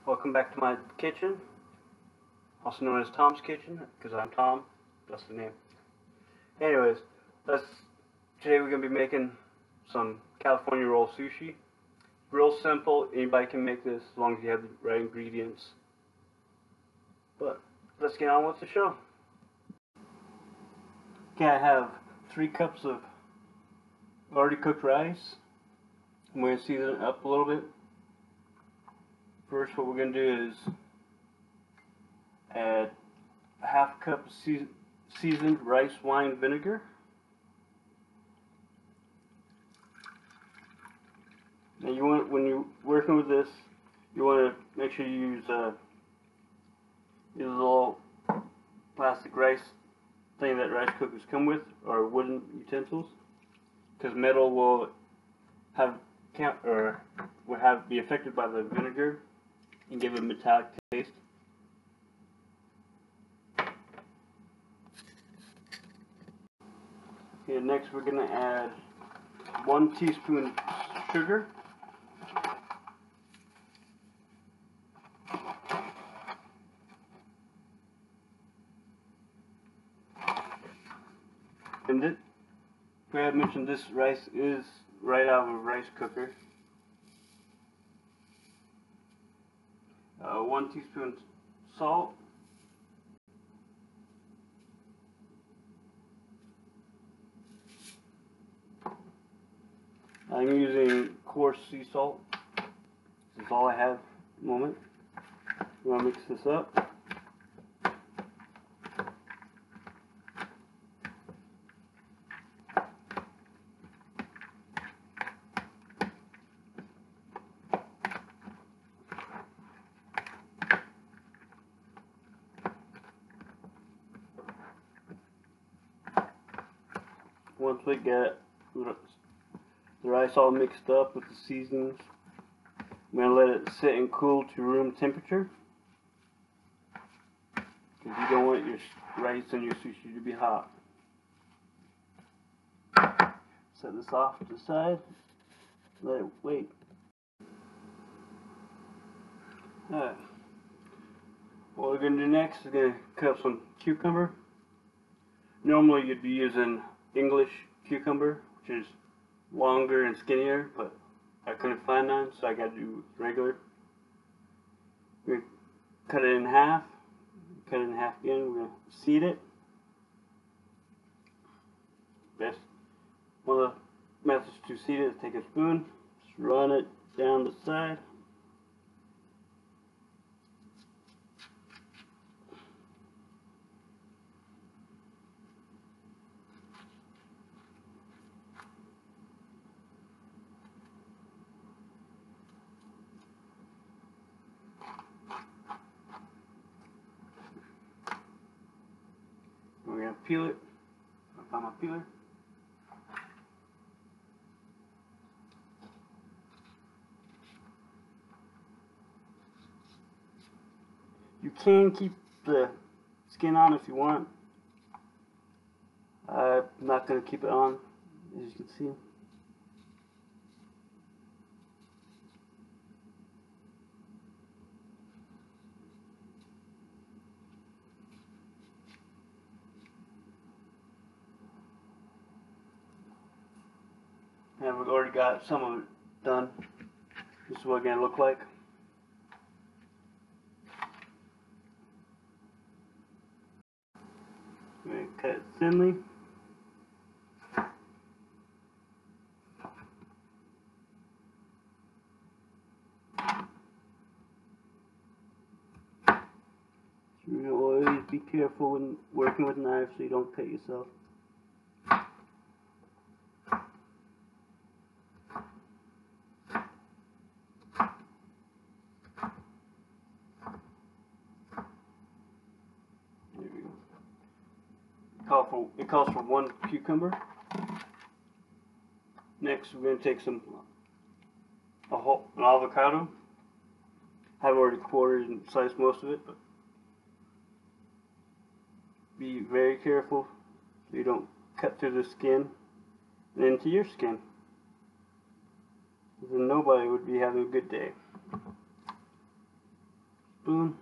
Welcome back to my kitchen, also known as Tom's Kitchen, because I'm Tom. That's the name. Anyways, today we're going to be making some California roll sushi. Real simple, anybody can make this as long as you have the right ingredients. But let's get on with the show. Okay, I have 3 cups of already cooked rice. I'm going to season it up a little bit. First, what we're going to do is add a half cup of seasoned rice wine vinegar. Now you want, when you're working with this, you want to make sure you use a little plastic rice thing that rice cookers come with, or wooden utensils, because metal will be affected by the vinegar and give it a metallic taste. Okay, next we're going to add 1 teaspoon sugar, and this, I have mentioned, this rice is right out of a rice cooker. 1 teaspoon salt, I'm using coarse sea salt. This is all I have at the moment. I'm going to mix this up. Once we get the rice all mixed up with the seasonings, I'm going to let it sit and cool to room temperature, because you don't want your rice and your sushi to be hot. Set this off to the side, let it wait. Alright, what we're going to do next is going to cut up some cucumber. Normally you'd be using English cucumber, which is longer and skinnier, but I couldn't find none, so I got to do regular. We're going to cut it in half. Cut it in half again. We're going to seed it. One of the methods to seed it is take a spoon, just run it down the side. We're going to peel it. I found my peeler. You can keep the skin on if you want. I'm not going to keep it on, as you can see. And we've already got some of it done. This is what it's going to look like. I'm going to cut it thinly. You always be careful when working with knives so you don't cut yourself. It calls for 1 cucumber. Next, we're going to take an avocado. I've already quartered and sliced most of it, but be very careful so you don't cut through the skin and into your skin. Then nobody would be having a good day. spoon.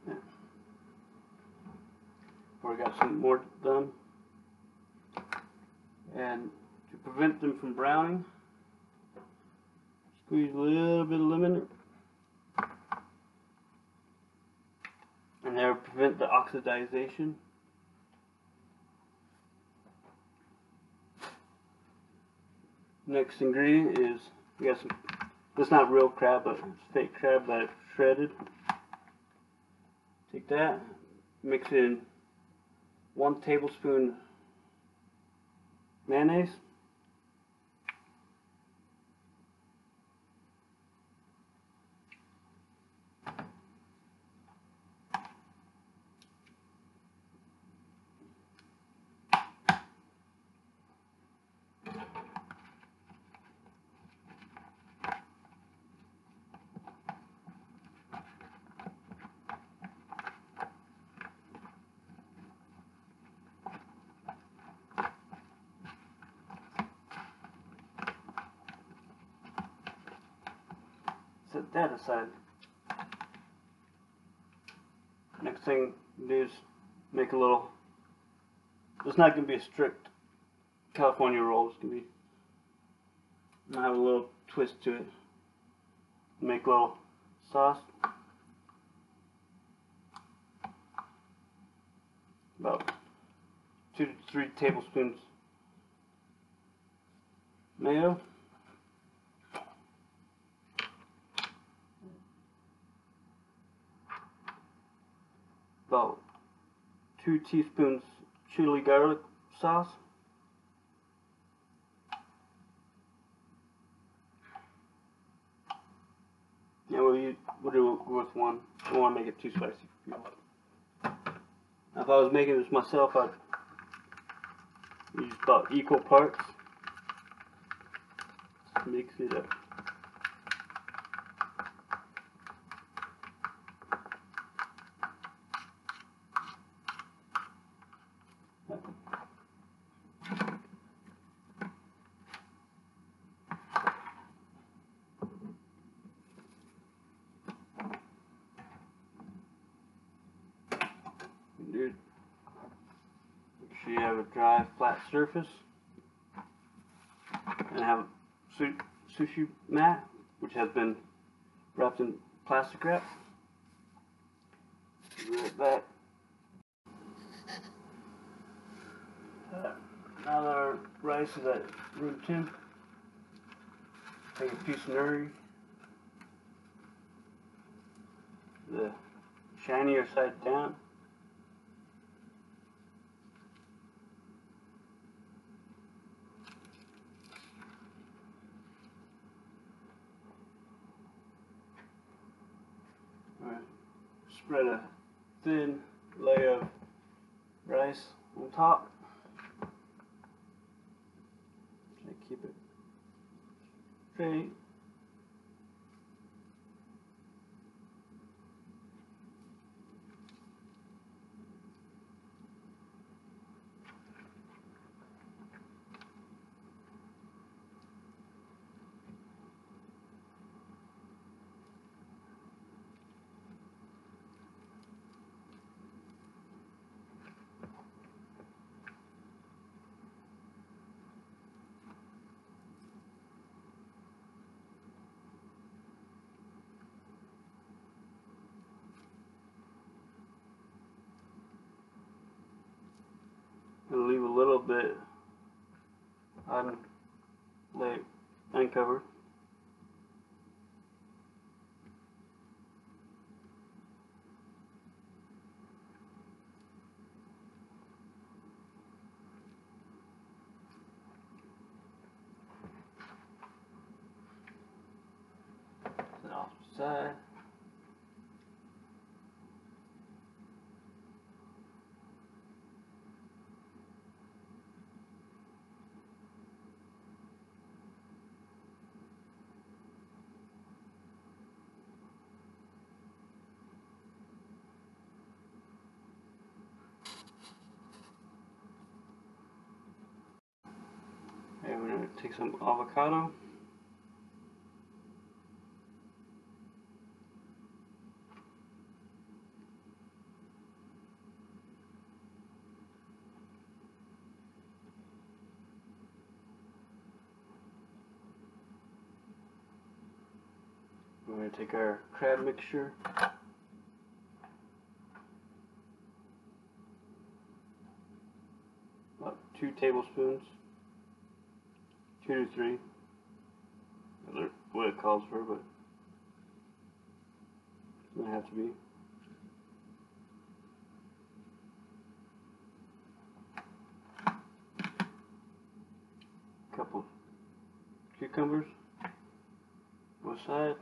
Yeah. We got some more done. And to prevent them from browning, squeeze a little bit of lemon, and that will prevent the oxidization. Next ingredient is, we got some, it's not real crab, but it's fake crab that I've shredded. Take that, mix in 1 tablespoon mayonnaise, set that aside. Next thing to do is make a little, it's not going to be a strict California roll, it's going to be, have a little twist to it. Make a little sauce, about 2 to 3 tablespoons mayo, about 2 teaspoons chili garlic sauce, yeah, we'll do it with 1. I don't want to make it too spicy for people. Now, if I was making this myself, I'd use about equal parts. Mix it up. Dude, make sure you have a dry, flat surface, and have a sushi mat, which has been wrapped in plastic wrap. Like that. Now that our rice is at room temp, take a piece of nori, the shinier side down. Spread a thin layer of rice on top. Keep it straight. I'll leave a little bit uncovered. Set off the side. take some avocado. We're going to take our crab mixture. About 2 tablespoons. 2 to 3. What it calls for, but it's going to have to be. Couple cucumbers. One side.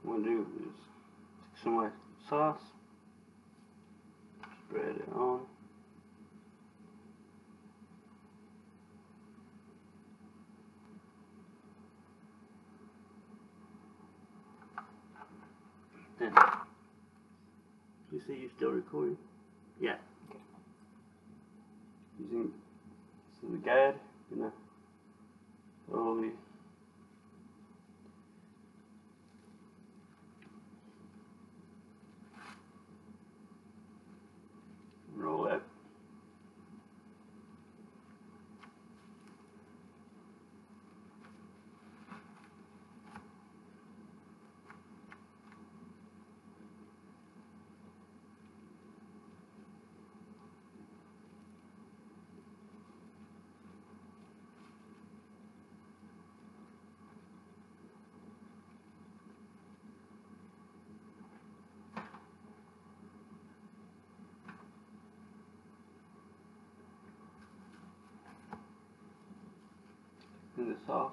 What I'm going to do is take some of my sauce, spread it on. Then, you say you're still recording? Yeah. Okay. Using the guide, gonna slowly roll it. Clean this off.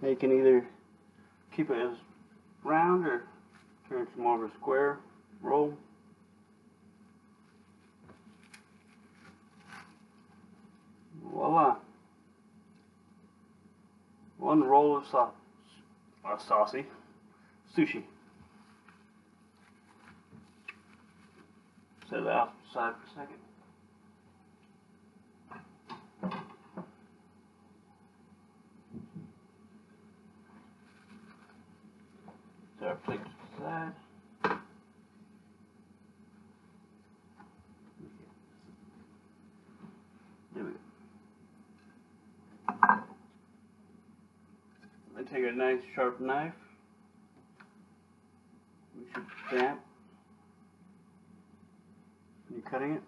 Now you can either keep it as round or turn it to more of a square roll. Voila! One roll of saucy sushi. Set it outside for a second. Set our plate to the side. There we go. I take a nice sharp knife. We should stamp when you're cutting it.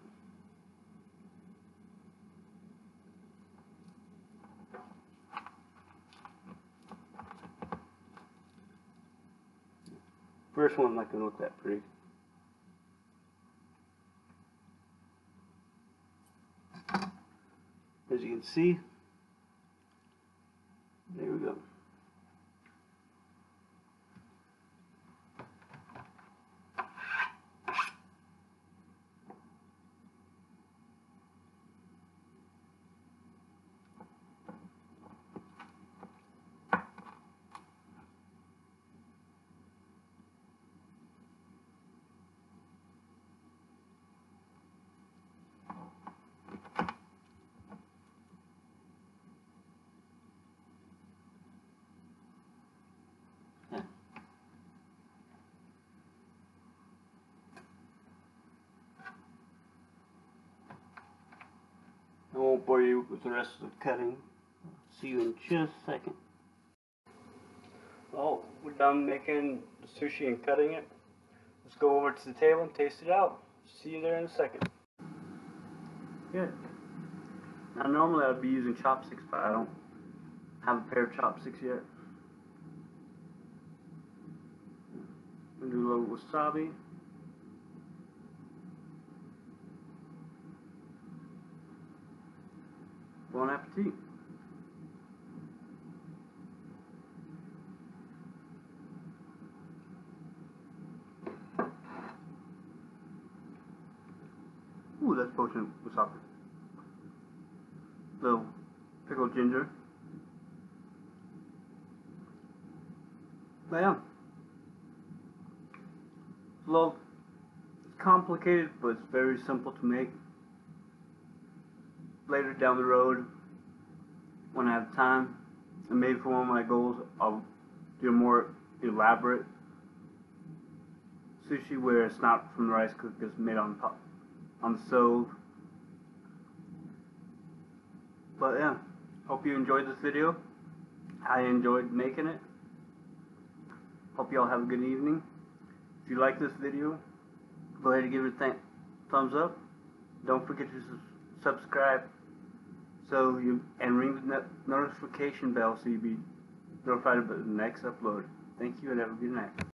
First one's not going to look that pretty. As you can see, there we go. I won't bore you with the rest of the cutting. See you in just a second. Oh, we're done making the sushi and cutting it. Let's go over to the table and taste it out. See you there in a second. Good. Now normally I'd be using chopsticks, but I don't have a pair of chopsticks yet. I'm gonna do a little wasabi. Bon appetit. Ooh, that's potent wasabi. Little pickled ginger. But yeah, it's a little complicated, but it's very simple to make. Later down the road, when I have time, and maybe for one of my goals, I'll do a more elaborate sushi where it's not from the rice cooker, it's made on the stove. But yeah, hope you enjoyed this video. I enjoyed making it. Hope you all have a good evening. If you like this video, go ahead and give it a thumbs up. Don't forget to subscribe and ring the notification bell so you'll be notified about the next upload. Thank you and have a good night.